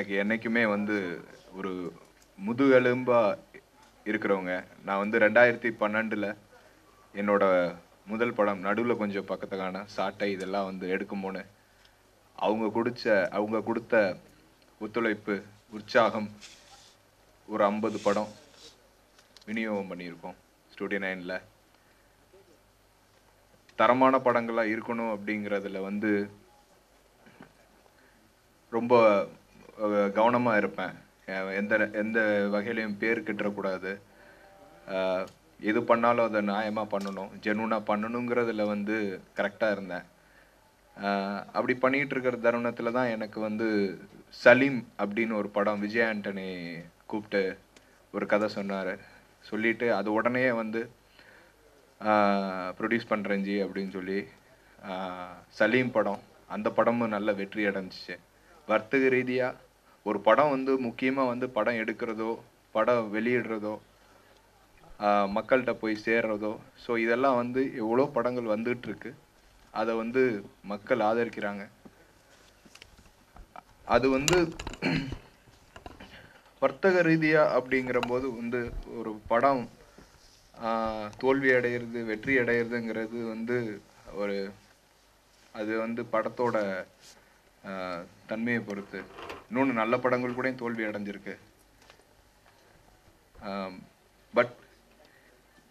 எனக்கு என்னைக்குமே வந்து ஒரு முதுகெலும்பா இருக்கிறவங்க. நான் வந்து 2012ல் என்னோட முதல் படம் நடுவில் கொஞ்சம் பக்கத்தை காண சாட்டை இதெல்லாம் வந்து எடுக்கும்போது அவங்க கொடுத்த ஒத்துழைப்பு உற்சாகம் ஒரு 50 படம் விநியோகம் பண்ணியிருக்கோம் ஸ்டூடியோ 9ல். தரமான படங்களாக இருக்கணும் அப்படிங்கிறதுல வந்து ரொம்ப கவனமாக இருப்பேன். எந்த எந்த வகையிலையும் பேர் கெட்டுறக்கூடாது. எது பண்ணாலும் அதை நியாயமாக பண்ணணும், ஜென்யூனாக பண்ணணுங்கிறதுல வந்து கரெக்டாக இருந்தேன். அப்படி பண்ணிகிட்டு இருக்கிற தருணத்தில் தான் எனக்கு வந்து சலீம் அப்படின்னு ஒரு படம் விஜய் ஆண்டனி கூப்பிட்டு ஒரு கதை சொன்னார். சொல்லிவிட்டு அது உடனே வந்து ப்ரொடியூஸ் பண்ணுறேன் ஜி அப்படின்னு சொல்லி சலீம் படம், அந்த படமும் நல்ல வெற்றி அடைஞ்சிச்சு. வர்த்தக ரீதியாக ஒரு படம் வந்து முக்கியமாக வந்து படம் எடுக்கிறதோ படம் வெளியிடுறதோ மக்கள்கிட்ட போய் சேர்றதோ, ஸோ இதெல்லாம் வந்து எவ்வளோ படங்கள் வந்துட்டுருக்கு, அதை வந்து மக்கள் ஆதரிக்கிறாங்க. அது வந்து வர்த்தக ரீதியாக அப்படிங்கிற போது வந்து ஒரு படம் தோல்வி அடைகிறது வெற்றி அடைகிறதுங்கிறது வந்து அது வந்து படத்தோட தன்மையை பொறுத்து. இன்னொன்று நல்ல படங்கள் கூட தோல்வி அடைஞ்சிருக்கு. பட்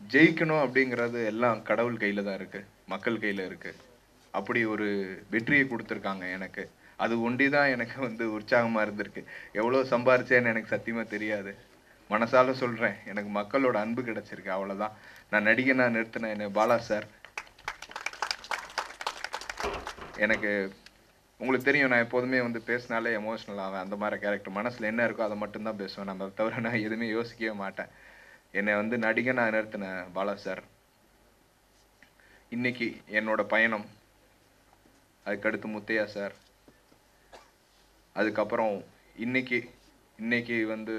ஜெயிக்கணும் அப்படிங்கிறது எல்லாம் கடவுள் கையில் தான் இருக்குது, மக்கள் கையில் இருக்குது. அப்படி ஒரு வெற்றியை கொடுத்துருக்காங்க எனக்கு. அது ஒண்டி தான் எனக்கு வந்து உற்சாகமாக இருந்திருக்கு. எவ்வளோ சம்பாரிச்சேன்னு எனக்கு சத்தியமாக தெரியாது. மனசால சொல்கிறேன், எனக்கு மக்களோட அன்பு கிடச்சிருக்கு, அவ்வளோதான். நான் நடிகனாக நிறுத்தினேன் என்ன பாலா சார். எனக்கு உங்களுக்கு தெரியும், நான் எப்போதுமே வந்து பேசினாலே எமோஷ்னல் ஆவேன். அந்த மாதிரி கேரக்டர். மனசில் என்ன இருக்கோ அதை மட்டும்தான் பேசுவேன். நம்ம தவிர நான் எதுவுமே யோசிக்கவே மாட்டேன். என்னை வந்து நடிகனாக நிறுத்தின பாலா சார். இன்னைக்கு என்னோட பயணம், அதுக்கடுத்து முத்தையா சார், அதுக்கப்புறம் இன்னைக்கு வந்து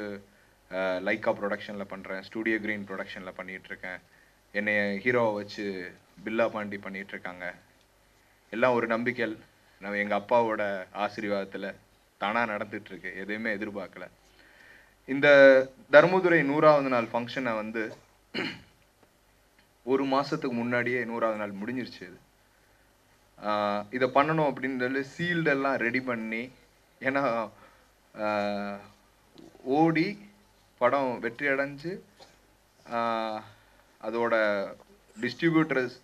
லைக்கா ப்ரொடக்ஷனில் பண்ணுறேன், ஸ்டூடியோ கிரீன் ப்ரொடக்ஷனில் பண்ணிகிட்ருக்கேன். என்னை ஹீரோவை வச்சு பில்லா பாண்டி பண்ணிகிட்ருக்காங்க. எல்லாம் ஒரு நம்பிக்கை, நம்ம எங்கள் அப்பாவோட ஆசீர்வாதத்தில் தானாக நடந்துகிட்ருக்கு, எதுவுமே எதிர்பார்க்கல. இந்த தர்மதுரை 100வது நாள் ஃபங்க்ஷனை வந்து ஒரு மாதத்துக்கு முன்னாடியே 100வது நாள் முடிஞ்சிருச்சு. இது இதை பண்ணணும் அப்படின்னு சீல்டெல்லாம் ரெடி பண்ணி, ஏன்னா ஓடி படம் வெற்றி அடைஞ்சு அதோட டிஸ்ட்ரிபியூட்டர்ஸ்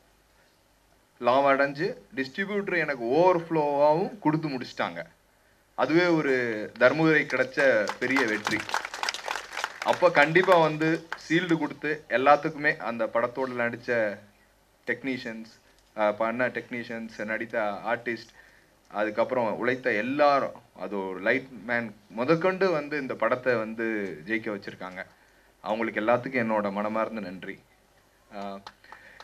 லாபம் அடைஞ்சு டிஸ்ட்ரிபியூட்டர் எனக்கு ஓவர்ஃப்ளோவாகவும் கொடுத்து முடிச்சிட்டாங்க. அதுவே ஒரு தர்மதுரை கிடைச்ச பெரிய வெற்றி. அப்போ கண்டிப்பாக வந்து சீல்டு கொடுத்து எல்லாத்துக்குமே அந்த படத்தோடு நடித்த டெக்னீஷியன்ஸ், நடித்த ஆர்டிஸ்ட், அதுக்கப்புறம் உழைத்த எல்லாரும், அது ஒரு லைட் மேன் முதற்கொண்டு வந்து இந்த படத்தை வந்து ஜெயிக்க வச்சுருக்காங்க. அவங்களுக்கு எல்லாத்துக்கும் என்னோட மனமார்ந்த நன்றி.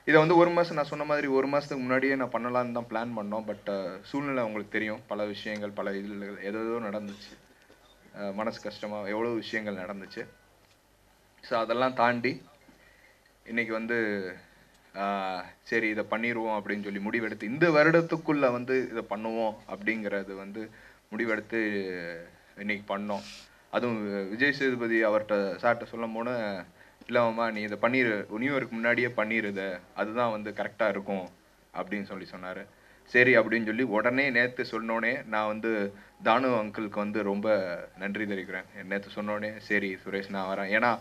இதை வந்து ஒரு மாதம், நான் சொன்ன மாதிரி ஒரு மாதத்துக்கு முன்னாடியே நான் பண்ணலான்னு தான் பிளான் பண்ணோம். பட் சூழ்நிலை உங்களுக்கு தெரியும், பல விஷயங்கள், பல இதில் ஏதோ நடந்துச்சு, மனசு கஷ்டமாக எவ்வளோ விஷயங்கள் நடந்துச்சு. ஸோ அதெல்லாம் தாண்டி இன்றைக்கி வந்து சரி இதை பண்ணிடுவோம் அப்படின்னு சொல்லி முடிவெடுத்து, இந்த வருடத்துக்குள்ளே வந்து இதை பண்ணுவோம் அப்படிங்கிறது வந்து முடிவெடுத்து இன்றைக்கி பண்ணோம். அதுவும் விஜய் சேதுபதி அவர்கிட்ட சார்கிட்ட சொல்லும் போது, இல்லைம்மா நீ இதை பண்ணிடு, நியூ இயருக்கு முன்னாடியே பண்ணிடுத, அதுதான் வந்து கரெக்டாக இருக்கும் அப்படின்னு சொன்னார். சரி அப்படின்னு சொல்லி உடனே நேற்று சொன்னோடனே நான் வந்து தானு அங்கிளுக்கு வந்து ரொம்ப நன்றி தெரிவிக்கிறேன். நேற்று சொன்னோடனே சரி சுரேஷ் நான் வரேன். ஏன்னா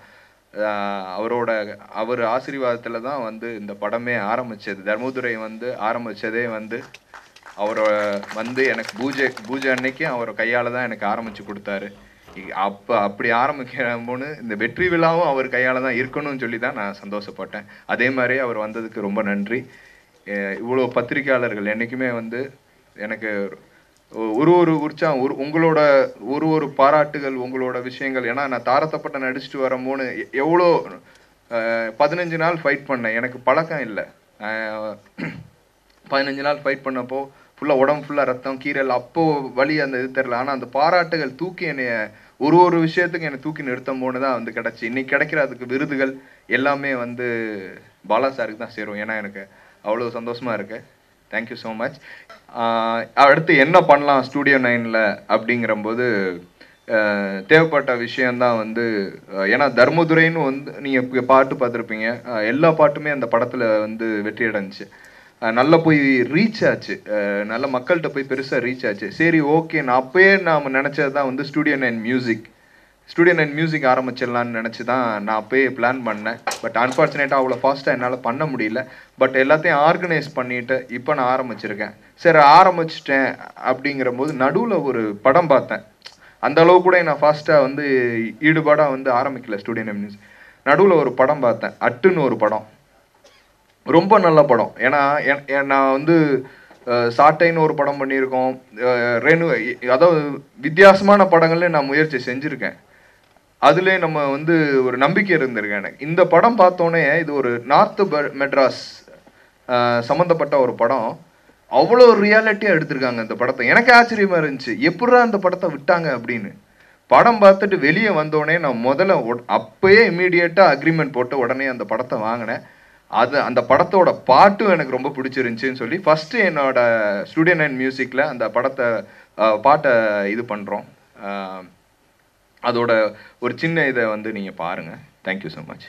அவர் ஆசீர்வாதத்தில் தான் வந்து இந்த படமே ஆரம்பித்தது. தர்மதுரை வந்து ஆரம்பித்ததே வந்து அவரை வந்து எனக்கு பூஜை அன்னைக்கு அவர் கையால் தான் எனக்கு ஆரம்பித்து கொடுத்தாரு. அப்படி ஆரம்பிக்கிறோன்னு இந்த வெற்றி விழாவும் அவர் கையால் தான் இருக்கணும்னு சொல்லி தான் நான் சந்தோஷப்பட்டேன். அதே மாதிரி அவர் வந்ததுக்கு ரொம்ப நன்றி. இவ்வளோ பத்திரிகையாளர்கள் என்றைக்குமே வந்து எனக்கு ஒரு உற்சாகம், உங்களோட ஒரு பாராட்டுகள், உங்களோட விஷயங்கள். ஏன்னா நான் தாரத்தப்பட்ட நடிச்சுட்டு வரும்போது எவ்வளோ 15 நாள் ஃபைட் பண்ணேன், எனக்கு பழக்கம் இல்லை. 15 நாள் ஃபைட் பண்ணப்போ ஃபுல்லாக உடம்பு ஃபுல்லாக ரத்தம் கீரல், அப்போது வலி அந்த இது தெரில. ஆனால் அந்த பாராட்டுகள் தூக்கி என்னைய ஒரு விஷயத்துக்கு என்னை தூக்கி நிறுத்தும் போது தான் வந்து கிடச்சி. இன்றைக்கி கிடைக்கிற அதுக்கு விருதுகள் எல்லாமே வந்து பாலா சாருக்கு தான் சேரும். ஏன்னா எனக்கு அவ்வளோ சந்தோஷமாக இருக்குது. Thank you so much. அடுத்து என்ன பண்ணலாம் ஸ்டூடியோ 9ல் அப்படிங்கிறம்போது, தேவைப்பட்ட விஷயந்தான் வந்து ஏன்னா தர்மதுரைன்னு வந்து நீங்கள் பாட்டு பார்த்துருப்பீங்க. எல்லா பாட்டுமே அந்த படத்தில் வந்து வெற்றி அடைஞ்சிச்சு. நல்லா போய் ரீச் ஆச்சு. நல்ல மக்கள்கிட்ட போய் பெருசாக ரீச் ஆச்சு. சரி ஓகே, நான் அப்பயே நாம் நினச்சது தான் வந்து ஸ்டூடியோ 9 மியூசிக் ஆரம்பிச்சிடலான்னு நினச்சி தான் நான் அப்பயே பிளான் பண்ணேன். பட் அன்ஃபார்ச்சுனேட்டாக அவ்வளோ ஃபாஸ்ட்டாக என்னால் பண்ண முடியல. பட் எல்லாத்தையும் ஆர்கனைஸ் பண்ணிவிட்டு இப்போ நான் ஆரம்பிச்சிருக்கேன். சரி ஆரம்பிச்சிட்டேன் அப்படிங்கிற போது நடுவில் ஒரு படம் பார்த்தேன். அந்த அளவு கூட நான் ஃபாஸ்ட்டாக வந்து ஈடுபாடாக வந்து ஆரம்பிக்கல ஸ்டூடியோ 9 மியூசிக். நடுவில் ஒரு படம் பார்த்தேன், அட்டுன்னு ஒரு படம். ரொம்ப நல்ல படம். ஏன்னா நான் வந்து சாட்டைன்னு ஒரு படம் பண்ணியிருக்கோம். அதாவது வித்தியாசமான படங்கள்ல நான் முயற்சி செஞ்சுருக்கேன். அதுலேயே நம்ம வந்து ஒரு நம்பிக்கை இருந்திருக்கேன் எனக்கு. இந்த படம் பார்த்தோன்னே இது ஒரு நார்த் மெட்ராஸ் சம்மந்தப்பட்ட ஒரு படம். அவ்வளோ ரியாலிட்டியாக எடுத்திருக்காங்க இந்த படத்தை. எனக்கு ஆச்சரியமாக இருந்துச்சு, எப்படா அந்த படத்தை விட்டாங்க அப்படின்னு. படம் பார்த்துட்டு வெளியே வந்தோடனே நான் முதல்ல அப்பயே இம்மீடியட்டாக அக்ரிமெண்ட் போட்டு உடனே அந்த படத்தை வாங்கினேன். அந்த படத்தோட பாட்டும் எனக்கு ரொம்ப பிடிச்சிருந்துச்சின்னு சொல்லி ஃபஸ்ட்டு என்னோட ஸ்டூடியோ 9 மியூசிக்கில் அந்த பாட்டை இது பண்ணுறோம். அதோட ஒரு சின்ன இதை வந்து நீங்கள் பாருங்கள். Thank you so much.